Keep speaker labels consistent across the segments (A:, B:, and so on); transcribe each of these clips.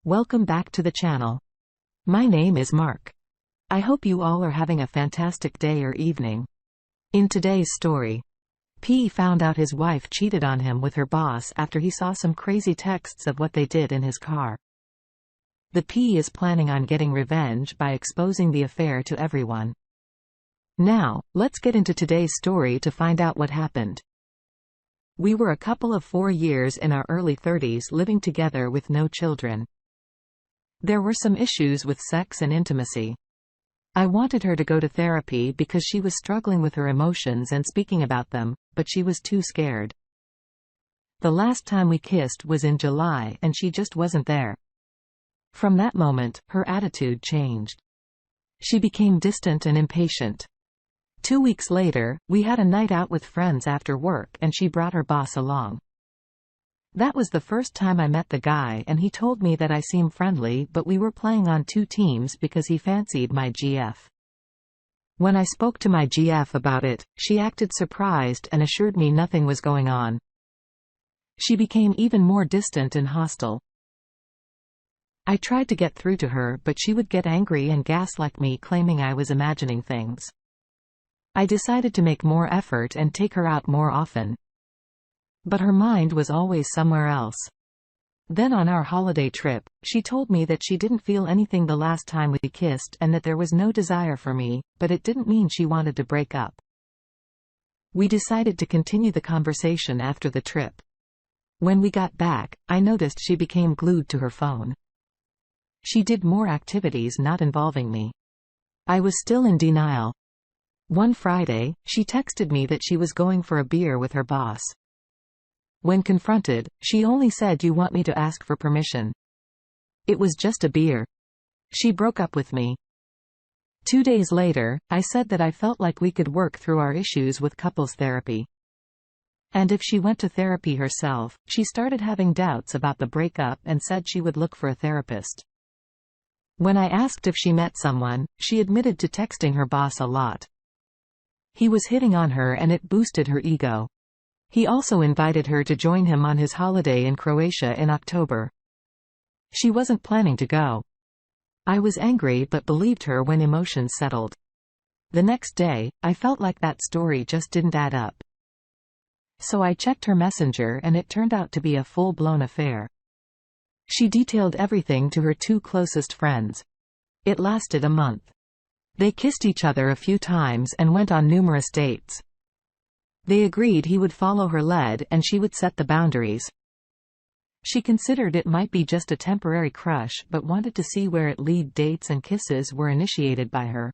A: Welcome back to the channel. My name is Mark. I hope you all are having a fantastic day or evening. In today's story, P found out his wife cheated on him with her boss after he saw some crazy texts of what they did in his car. The P is planning on getting revenge by exposing the affair to everyone. Now, let's get into today's story to find out what happened. We were a couple of 4 years in our early 30s living together with no children. There were some issues with sex and intimacy. I wanted her to go to therapy because she was struggling with her emotions and speaking about them, but she was too scared. The last time we kissed was in July and she just wasn't there. From that moment, her attitude changed. She became distant and impatient. 2 weeks later, we had a night out with friends after work and she brought her boss along. That was the first time I met the guy and he told me that I seemed friendly, but we were playing on 2 teams because he fancied my GF. When I spoke to my GF about it, she acted surprised and assured me nothing was going on. She became even more distant and hostile. I tried to get through to her, but she would get angry and gaslight me, claiming I was imagining things. I decided to make more effort and take her out more often. But her mind was always somewhere else. Then on our holiday trip, she told me that she didn't feel anything the last time we kissed and that there was no desire for me, but it didn't mean she wanted to break up. We decided to continue the conversation after the trip. When we got back, I noticed she became glued to her phone. She did more activities not involving me. I was still in denial. One Friday, she texted me that she was going for a beer with her boss. When confronted, she only said, "You want me to ask for permission?" It was just a beer. She broke up with me. 2 days later, I said that I felt like we could work through our issues with couples therapy. And if she went to therapy herself, she started having doubts about the breakup and said she would look for a therapist. When I asked if she met someone, she admitted to texting her boss a lot. He was hitting on her and it boosted her ego. He also invited her to join him on his holiday in Croatia in October. She wasn't planning to go. I was angry but believed her when emotions settled. The next day, I felt like that story just didn't add up. So I checked her messenger and it turned out to be a full-blown affair. She detailed everything to her 2 closest friends. It lasted a month. They kissed each other a few times and went on numerous dates. They agreed he would follow her lead and she would set the boundaries. She considered it might be just a temporary crush but wanted to see where it lead. Dates and kisses were initiated by her.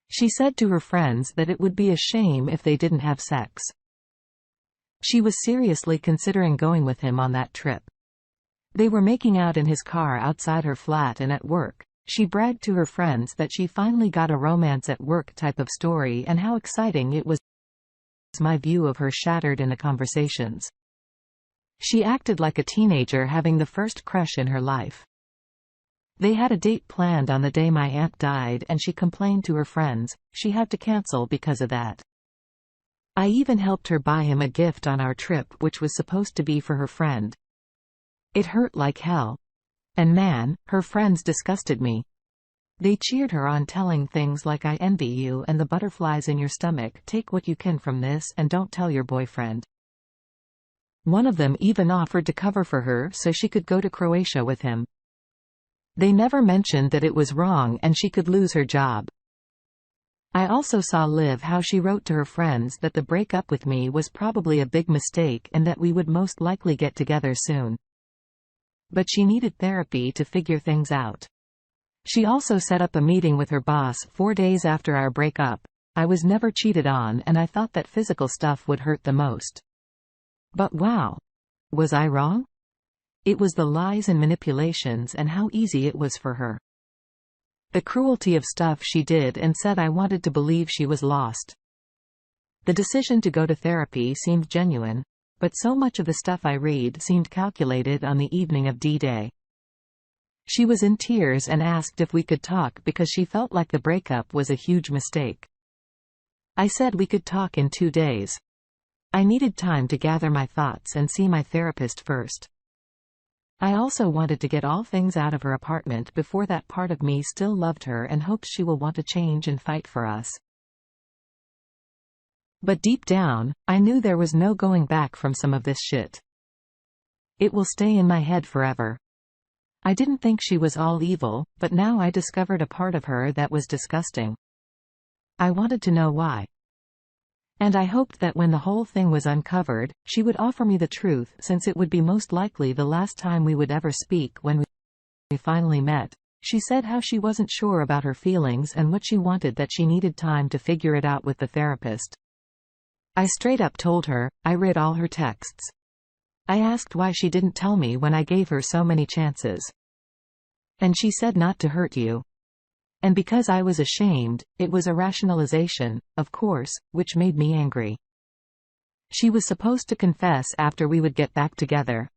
A: She said to her friends that it would be a shame if they didn't have sex. She was seriously considering going with him on that trip. They were making out in his car outside her flat and at work. She bragged to her friends that she finally got a romance at work type of story and how exciting it was. My view of her shattered in the conversations. She acted like a teenager having the first crush in her life. They had a date planned on the day my aunt died and she complained to her friends she had to cancel because of that. I even helped her buy him a gift on our trip, which was supposed to be for her friend. It hurt like hell. And man, her friends disgusted me. They cheered her on, telling things like, "I envy you and the butterflies in your stomach, take what you can from this and don't tell your boyfriend." One of them even offered to cover for her so she could go to Croatia with him. They never mentioned that it was wrong and she could lose her job. I also saw Liv how she wrote to her friends that the breakup with me was probably a big mistake and that we would most likely get together soon. But she needed therapy to figure things out. She also set up a meeting with her boss 4 days after our breakup. I was never cheated on and I thought that physical stuff would hurt the most. But wow! Was I wrong? It was the lies and manipulations and how easy it was for her. The cruelty of stuff she did and said. I wanted to believe she was lost. The decision to go to therapy seemed genuine, but so much of the stuff I read seemed calculated on the evening of D-Day. She was in tears and asked if we could talk because she felt like the breakup was a huge mistake. I said we could talk in 2 days. I needed time to gather my thoughts and see my therapist first. I also wanted to get all things out of her apartment before that part of me still loved her and hoped she will want to change and fight for us. But deep down, I knew there was no going back from some of this shit. It will stay in my head forever. I didn't think she was all evil, but now I discovered a part of her that was disgusting. I wanted to know why. And I hoped that when the whole thing was uncovered, she would offer me the truth, since it would be most likely the last time we would ever speak. When we finally met, she said how she wasn't sure about her feelings and what she wanted, that she needed time to figure it out with the therapist. I straight up told her. I read all her texts. I asked why she didn't tell me when I gave her so many chances. And she said not to hurt you. And because I was ashamed, it was a rationalization, of course, which made me angry. She was supposed to confess after we would get back together.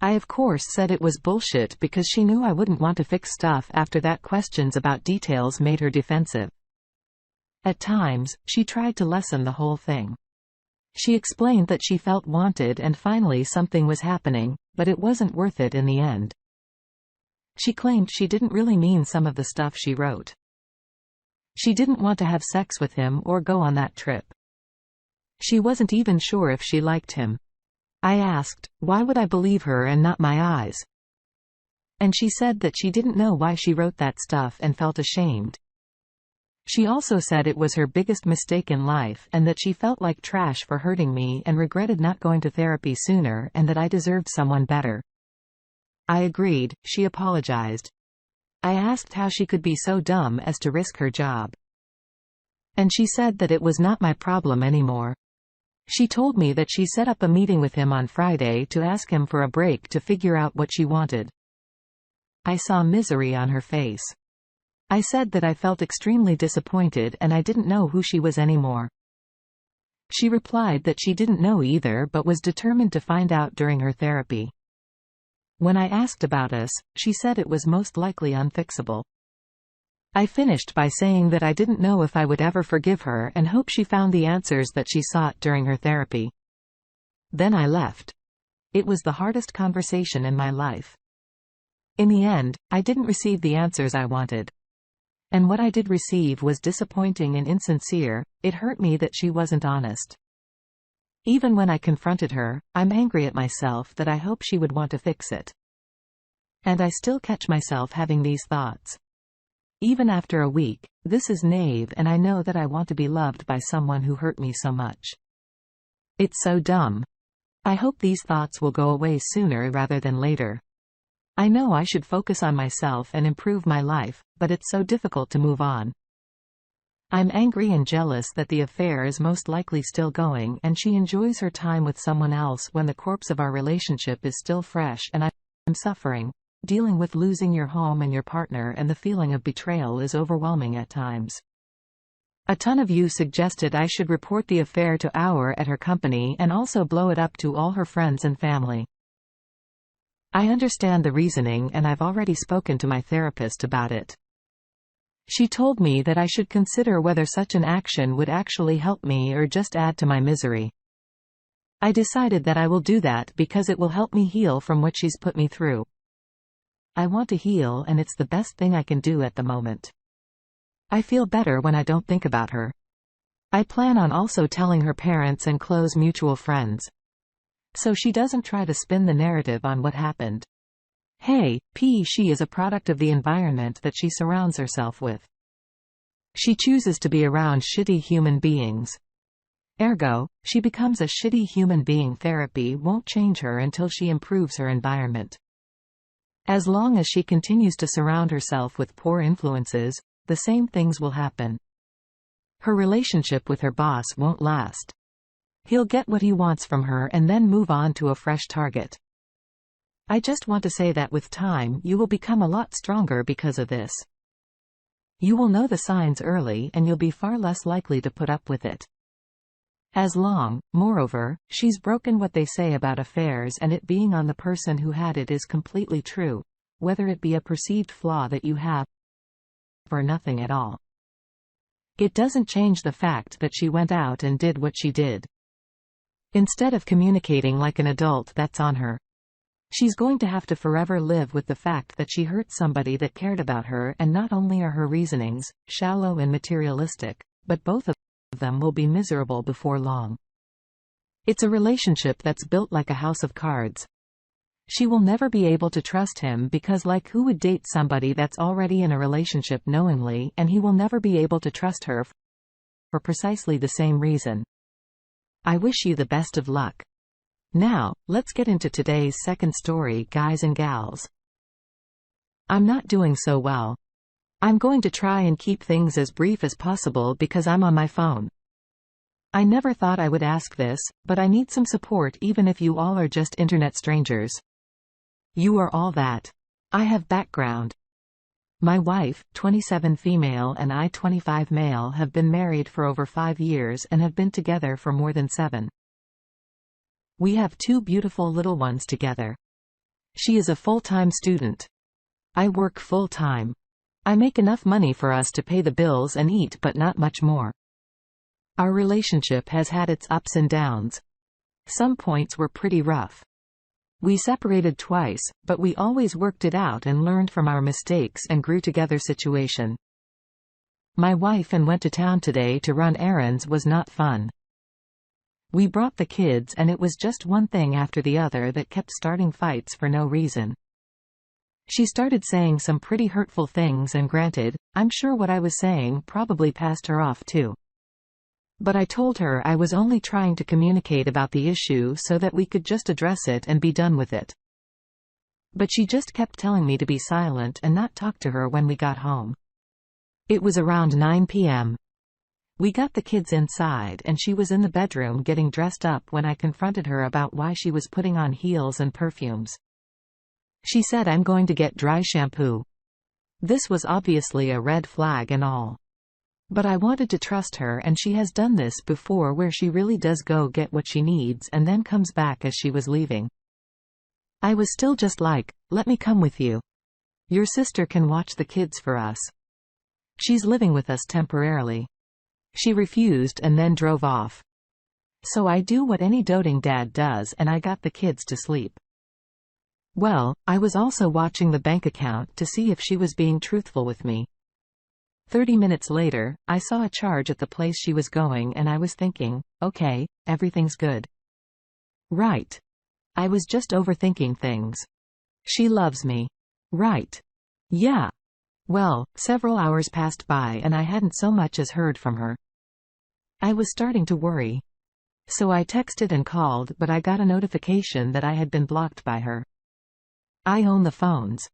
A: I of course said it was bullshit because she knew I wouldn't want to fix stuff after that. Questions about details made her defensive. At times, she tried to lessen the whole thing. She explained that she felt wanted and finally something was happening, but it wasn't worth it in the end. She claimed she didn't really mean some of the stuff she wrote. She didn't want to have sex with him or go on that trip. She wasn't even sure if she liked him. I asked, why would I believe her and not my eyes? And she said that she didn't know why she wrote that stuff and felt ashamed. She also said it was her biggest mistake in life and that she felt like trash for hurting me and regretted not going to therapy sooner and that I deserved someone better. I agreed. She apologized. I asked how she could be so dumb as to risk her job. And she said that it was not my problem anymore. She told me that she set up a meeting with him on Friday to ask him for a break to figure out what she wanted. I saw misery on her face. I said that I felt extremely disappointed and I didn't know who she was anymore. She replied that she didn't know either but was determined to find out during her therapy. When I asked about us, she said it was most likely unfixable. I finished by saying that I didn't know if I would ever forgive her and hope she found the answers that she sought during her therapy. Then I left. It was the hardest conversation in my life. In the end, I didn't receive the answers I wanted. And what I did receive was disappointing and insincere. It hurt me that she wasn't honest. Even when I confronted her, I'm angry at myself that I hope she would want to fix it. And I still catch myself having these thoughts. Even after a week, this is naive and I know that I want to be loved by someone who hurt me so much. It's so dumb. I hope these thoughts will go away sooner rather than later. I know I should focus on myself and improve my life, but it's so difficult to move on. I'm angry and jealous that the affair is most likely still going and she enjoys her time with someone else when the corpse of our relationship is still fresh and I'm suffering. Dealing with losing your home and your partner and the feeling of betrayal is overwhelming at times. A ton of you suggested I should report the affair to Our at her company and also blow it up to all her friends and family. I understand the reasoning and I've already spoken to my therapist about it. She told me that I should consider whether such an action would actually help me or just add to my misery. I decided that I will do that because it will help me heal from what she's put me through. I want to heal and it's the best thing I can do at the moment. I feel better when I don't think about her. I plan on also telling her parents and close mutual friends. So she doesn't try to spin the narrative on what happened. Hey, she is a product of the environment that she surrounds herself with. She chooses to be around shitty human beings. Ergo, she becomes a shitty human being. Therapy won't change her until she improves her environment. As long as she continues to surround herself with poor influences, the same things will happen. Her relationship with her boss won't last. He'll get what he wants from her and then move on to a fresh target. I just want to say that with time you will become a lot stronger because of this. You will know the signs early and you'll be far less likely to put up with it. Moreover, she's broken what they say about affairs and it being on the person who had it is completely true, whether it be a perceived flaw that you have or nothing at all. It doesn't change the fact that she went out and did what she did. Instead of communicating like an adult, that's on her. She's going to have to forever live with the fact that she hurt somebody that cared about her, and not only are her reasonings shallow and materialistic, but both of them will be miserable before long. It's a relationship that's built like a house of cards. She will never be able to trust him because, like, who would date somebody that's already in a relationship knowingly, and he will never be able to trust her for precisely the same reason. I wish you the best of luck. Now, let's get into today's second story, guys and gals. I'm not doing so well. I'm going to try and keep things as brief as possible because I'm on my phone. I never thought I would ask this, but I need some support even if you all are just internet strangers. You are all that. I have background. My wife, 27 female, and I, 25 male, have been married for over 5 years and have been together for more than 7. We have 2 beautiful little ones together. She is a full-time student. I work full-time. I make enough money for us to pay the bills and eat, but not much more. Our relationship has had its ups and downs. Some points were pretty rough. We separated twice, but we always worked it out and learned from our mistakes and grew together. Situation. My wife and went to town today to run errands was not fun. We brought the kids and it was just one thing after the other that kept starting fights for no reason. She started saying some pretty hurtful things, and granted, I'm sure what I was saying probably passed her off too. But I told her I was only trying to communicate about the issue so that we could just address it and be done with it. But she just kept telling me to be silent and not talk to her when we got home. It was around 9 p.m. We got the kids inside and she was in the bedroom getting dressed up when I confronted her about why she was putting on heels and perfumes. She said, I'm going to get dry shampoo. This was obviously a red flag and all. But I wanted to trust her, and she has done this before where she really does go get what she needs and then comes back as she was leaving. I was still just like, let me come with you. Your sister can watch the kids for us. She's living with us temporarily. She refused and then drove off. So I do what any doting dad does and I got the kids to sleep. Well, I was also watching the bank account to see if she was being truthful with me. 30 minutes later, I saw a charge at the place she was going and I was thinking, okay, everything's good. Right. I was just overthinking things. She loves me. Right. Yeah. Well, several hours passed by and I hadn't so much as heard from her. I was starting to worry. So I texted and called, but I got a notification that I had been blocked by her. I own the phones.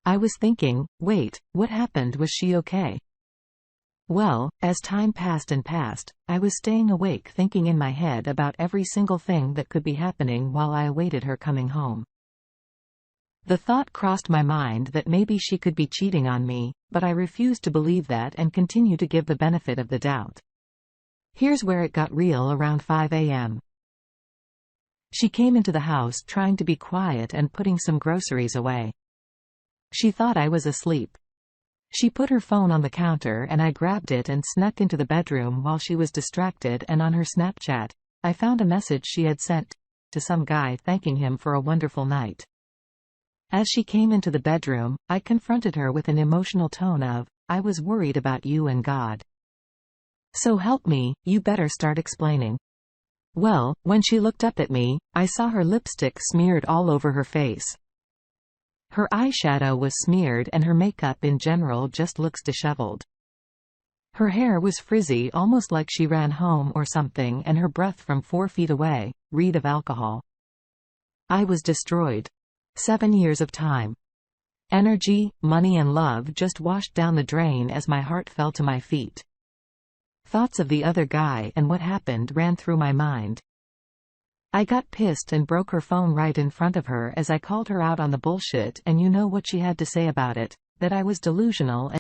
A: I was thinking, wait, what happened? Was she okay? Well, as time passed and passed, I was staying awake thinking in my head about every single thing that could be happening while I awaited her coming home. The thought crossed my mind that maybe she could be cheating on me, but I refused to believe that and continue to give the benefit of the doubt. Here's where it got real. Around 5 a.m. She came into the house trying to be quiet and putting some groceries away. She thought I was asleep. She put her phone on the counter and I grabbed it and snuck into the bedroom while she was distracted, and on her Snapchat, I found a message she had sent to some guy thanking him for a wonderful night. As she came into the bedroom, I confronted her with an emotional tone of, I was worried about you and God. So help me, you better start explaining. Well, when she looked up at me, I saw her lipstick smeared all over her face. Her eyeshadow was smeared and her makeup in general just looks disheveled. Her hair was frizzy, almost like she ran home or something, and her breath from 4 feet away reeked of alcohol. I was destroyed. 7 years of time, energy, money and love just washed down the drain as my heart fell to my feet. Thoughts of the other guy and what happened ran through my mind. I got pissed and broke her phone right in front of her as I called her out on the bullshit, and you know what she had to say about it, that I was delusional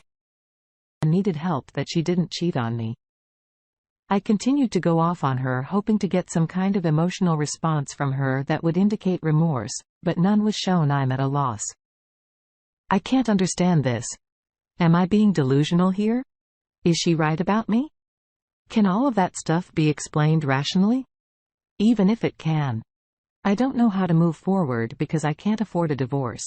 A: and needed help, that she didn't cheat on me. I continued to go off on her, hoping to get some kind of emotional response from her that would indicate remorse, but none was shown. I'm at a loss. I can't understand this. Am I being delusional here? Is she right about me? Can all of that stuff be explained rationally? Even if it can, I don't know how to move forward because I can't afford a divorce.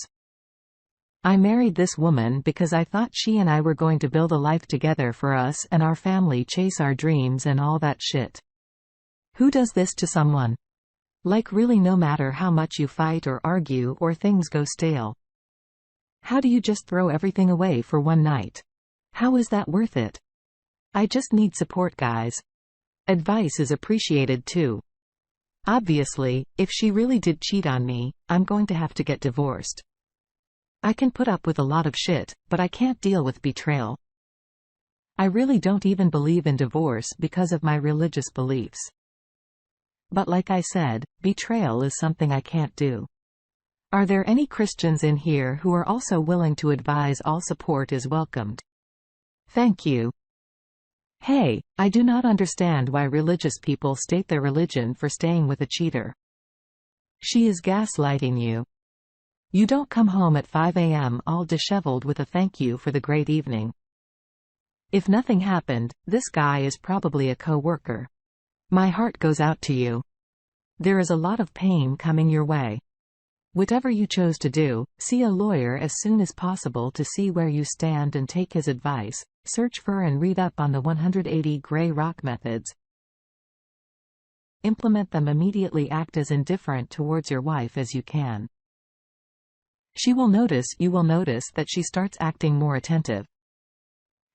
A: I married this woman because I thought she and I were going to build a life together for us and our family, chase our dreams and all that shit. Who does this to someone? Like really, no matter how much you fight or argue or things go stale. How do you just throw everything away for one night? How is that worth it? I just need support, guys. Advice is appreciated too. Obviously, if she really did cheat on me, I'm going to have to get divorced. I can put up with a lot of shit, but I can't deal with betrayal. I really don't even believe in divorce because of my religious beliefs. But like I said, betrayal is something I can't do. Are there any Christians in here who are also willing to advise? All support is welcomed. Thank you. Hey, I do not understand why religious people state their religion for staying with a cheater. She is gaslighting you. You don't come home at 5 a.m. all disheveled with a thank you for the great evening. If nothing happened, this guy is probably a co-worker. My heart goes out to you. There is a lot of pain coming your way. Whatever you chose to do, see a lawyer as soon as possible to see where you stand and take his advice. Search for and read up on the 180 Grey Rock methods. Implement them immediately. Act as indifferent towards your wife as you can. You will notice that she starts acting more attentive.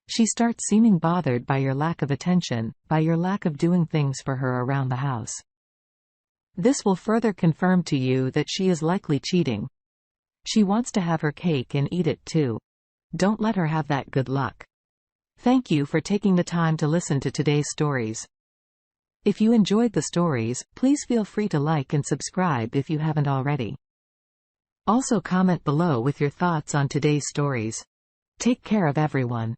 A: She starts seeming bothered by your lack of attention, by your lack of doing things for her around the house. This will further confirm to you that she is likely cheating. She wants to have her cake and eat it too. Don't let her have that good luck. Thank you for taking the time to listen to today's stories. If you enjoyed the stories, please feel free to like and subscribe if you haven't already. Also comment below with your thoughts on today's stories. Take care of everyone.